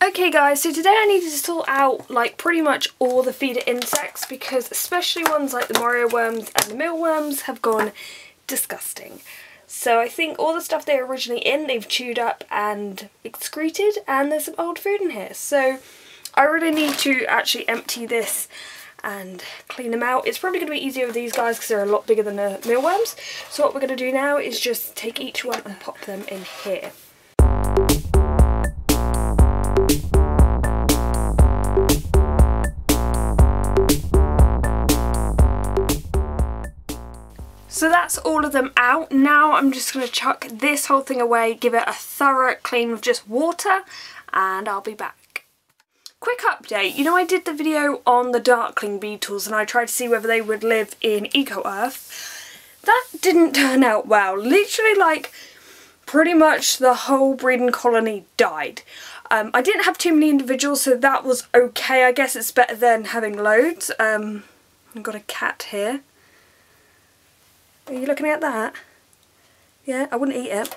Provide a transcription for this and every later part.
Okay guys, so today I needed to sort out like pretty much all the feeder insects because especially ones like the morio worms and the mealworms have gone disgusting. So I think all the stuff they were originally in, they've chewed up and excreted, and there's some old food in here. So I really need to actually empty this and clean them out. It's probably going to be easier with these guys because they're a lot bigger than the mealworms. So what we're going to do now is just take each one and pop them in here. So that's all of them out. Now I'm just going to chuck this whole thing away, give it a thorough clean with just water, and I'll be back. Quick update, you know I did the video on the darkling beetles and I tried to see whether they would live in eco-earth. That didn't turn out well. Literally like pretty much the whole breeding colony died. I didn't have too many individuals, so that was okay. I guess it's better than having loads. I've got a cat here. Are you looking at that? Yeah, I wouldn't eat it.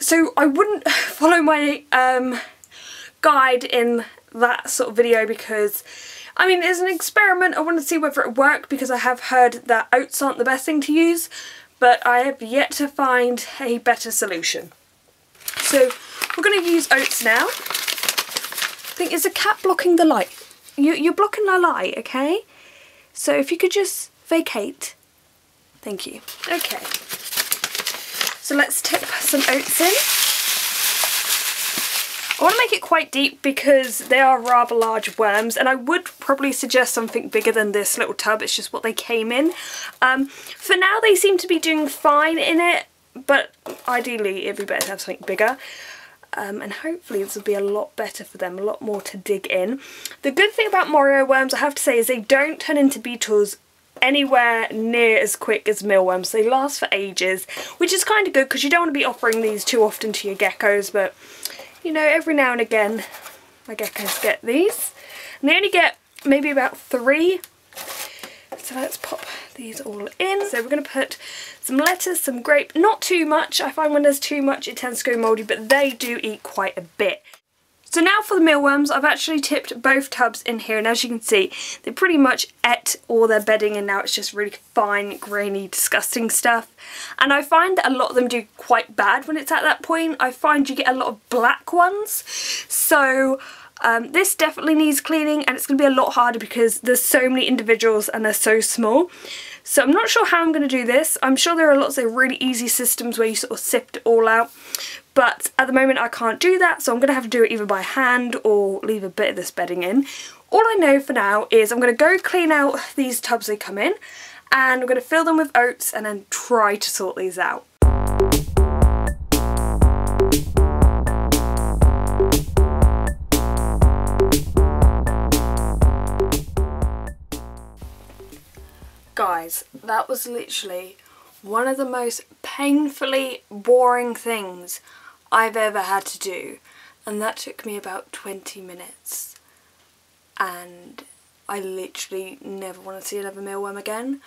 So I wouldn't follow my guide in that sort of video because, I mean, it's an experiment. I want to see whether it worked because I have heard that oats aren't the best thing to use, but I have yet to find a better solution. So we're going to use oats now. I think, is the cat blocking the light? You're blocking the light, okay? So if you could just vacate. Thank you. Okay, so let's tip some oats in. I want to make it quite deep because they are rather large worms, and I would probably suggest something bigger than this little tub. It's just what they came in. For now they seem to be doing fine in it, but ideally it'd be better to have something bigger. And hopefully this will be a lot better for them, a lot more to dig in. The good thing about morio worms, I have to say, is they don't turn into beetles anywhere near as quick as mealworms. They last for ages, which is kind of good because you don't want to be offering these too often to your geckos, but you know, every now and again my geckos get these, and they only get maybe about 3. So let's pop these all in. So we're going to put some lettuce, some grape, not too much. I find when there's too much it tends to go mouldy, but they do eat quite a bit. So now for the mealworms, I've actually tipped both tubs in here, and as you can see, they pretty much ate all their bedding, and now it's just really fine, grainy, disgusting stuff. And I find that a lot of them do quite bad when it's at that point. I find you get a lot of black ones. So this definitely needs cleaning, and it's going to be a lot harder because there's so many individuals and they're so small. So I'm not sure how I'm going to do this. I'm sure there are lots of really easy systems where you sort of sift it all out. But at the moment I can't do that, so I'm going to have to do it either by hand or leave a bit of this bedding in. All I know for now is I'm going to go clean out these tubs they come in, and I'm going to fill them with oats and then try to sort these out. Guys, that was literally one of the most painfully boring things I've ever had to do, and that took me about 20 minutes, and I literally never want to see another mealworm again.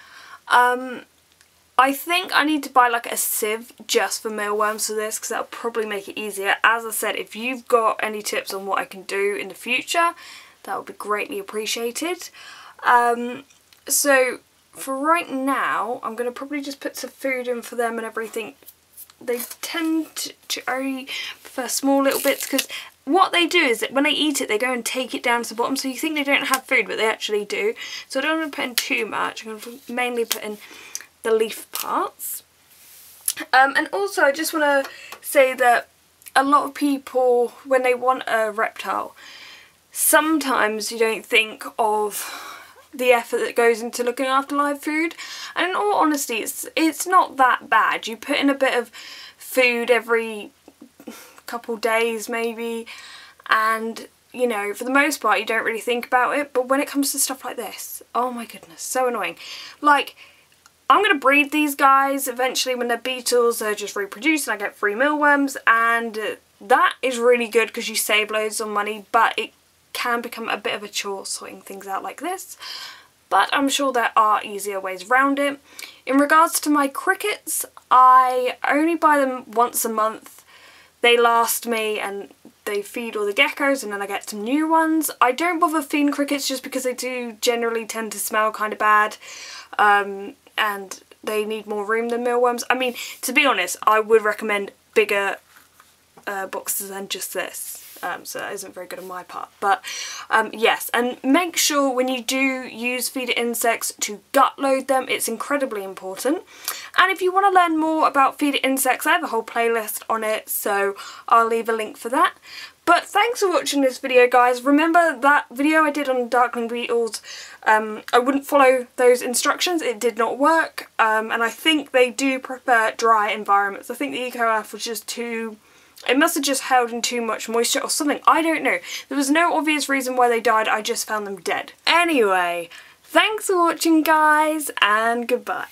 I think I need to buy like a sieve just for mealworms for this because that'll probably make it easier. As I said, if you've got any tips on what I can do in the future, that would be greatly appreciated. So for right now, I'm going to probably just put some food in for them and everything. They tend to only prefer small little bits because what they do is that when they eat it, they go and take it down to the bottom. So you think they don't have food, but they actually do. So I don't want to put in too much. I'm going to mainly put in the leaf parts. And also I just want to say that a lot of people, when they want a reptile, sometimes you don't think of the effort that goes into looking after live food, and in all honesty it's not that bad. You put in a bit of food every couple days maybe, and you know, for the most part you don't really think about it, but when it comes to stuff like this, oh my goodness, so annoying. Like, I'm going to breed these guys eventually. When they're beetles, they're just reproduce and I get free mealworms, and that is really good because you save loads of money, but it can become a bit of a chore sorting things out like this. But I'm sure there are easier ways around it. In regards to my crickets, I only buy them once a month. They last me, and they feed all the geckos and then I get some new ones. I don't bother feeding crickets just because they do generally tend to smell kind of bad, and they need more room than mealworms. I mean, to be honest, I would recommend bigger boxes than just this. So that isn't very good on my part, but yes, and make sure when you do use feeder insects to gut load them. It's incredibly important. And if you want to learn more about feeder insects, I have a whole playlist on it, so I'll leave a link for that. But thanks for watching this video, guys. Remember that video I did on darkling beetles? I wouldn't follow those instructions. It did not work, and I think they do prefer dry environments. I think the eco earth was just too... It must have just held in too much moisture or something. I don't know. There was no obvious reason why they died. I just found them dead. Anyway, thanks for watching, guys, and goodbye.